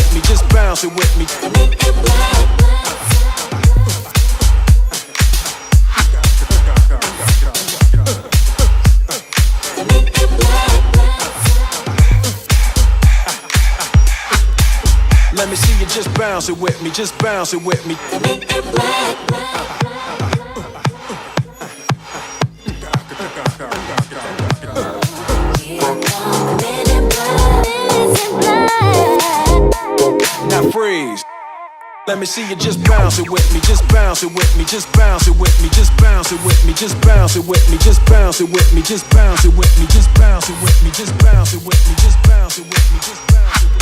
with me, just bounce it with me. Let me see you just bounce it with me, just bounce it with me. Now freeze. Let me see you just bounce it with me, just bounce it with me, just bounce it with me, just bounce it with me, just bounce it with me, just bounce it with me, just bounce it with me, just bounce it with me, just bounce it with me, just bounce it with me, just bounce it with me.